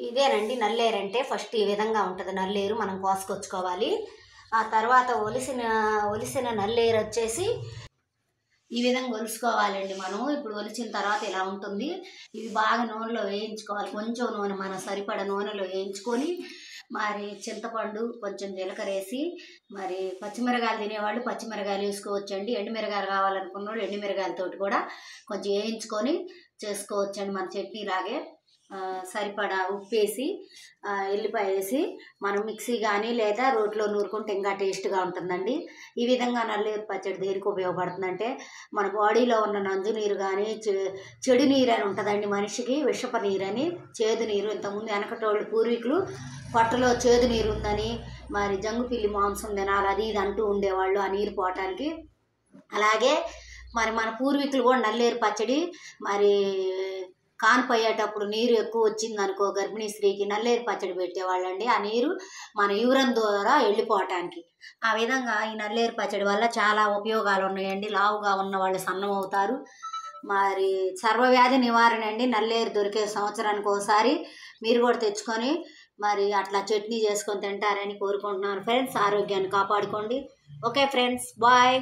ఇదేనండి నల్లేరు అంటే. ఫస్ట్ ఈ విధంగా ఉంటుంది నల్లేరు, మనం కోసుకొచ్చుకోవాలి. ఆ తర్వాత ఒలిసిన నల్లేరు వచ్చేసి ఈ విధంగా ఒలుసుకోవాలండి. మనం ఇప్పుడు ఒలిచిన తర్వాత ఇలా ఉంటుంది. ఇవి బాగా నూనెలో వేయించుకోవాలి. కొంచెం నూనె, మన సరిపడ నూనెలో వేయించుకొని మరి చింతపండు, కొంచెం జీలకర్ర వేసి, మరి పచ్చిమిరకాయలు తినేవాళ్ళు పచ్చిమిరకాయలు వేసుకోవచ్చండి. ఎండుమిరకాయలు కావాలనుకున్న వాళ్ళు ఎండుమిరకాయలతోటి కూడా కొంచెం వేయించుకొని చేసుకోవచ్చండి. మన చట్నీ లాగే సరిపడా ఉప్పు వేసి, ఎల్లిపాయ వేసి మనం మిక్సీ కానీ లేదా రోట్లో నూరుకుంటే ఇంకా టేస్ట్గా ఉంటుందండి. ఈ విధంగా నల్లేరు పచ్చడి దేనికి ఉపయోగపడుతుందంటే, మన బాడీలో ఉన్న నంజు నీరు కానీ, చెడు నీరు అని ఉంటుందండి మనిషికి, విషప నీరు అని, చేదు నీరు. ఇంతకుముందు వెనకటోళ్ళు పూర్వీకులు పొట్టలో చేదు నీరు ఉందని, మరి జంగుపిల్లి మాంసం తినాలి అది ఇది అంటూ ఉండేవాళ్ళు ఆ నీరు పోవటానికి. అలాగే మరి మన పూర్వీకులు కూడా నల్లేరు పచ్చడి మరి కాన్పోయేటప్పుడు నీరు ఎక్కువ వచ్చిందనుకో గర్భిణీ స్త్రీకి నల్లేరు పచ్చడి పెట్టేవాళ్ళండి. ఆ నీరు మన యూరిన్ ద్వారా వెళ్ళిపోవటానికి. ఆ విధంగా ఈ నల్లేరు పచ్చడి వల్ల చాలా ఉపయోగాలు ఉన్నాయండి. లావుగా ఉన్న వాళ్ళు సన్నం అవుతారు. మరి సర్వవ్యాధి నివారణ అండి. నల్లేరు దొరికే సంవత్సరానికి ఒకసారి మీరు కూడా తెచ్చుకొని మరి అట్లా చట్నీ చేసుకొని తింటారని కోరుకుంటున్నాను ఫ్రెండ్స్. ఆరోగ్యాన్ని కాపాడుకోండి. Okay friends, bye.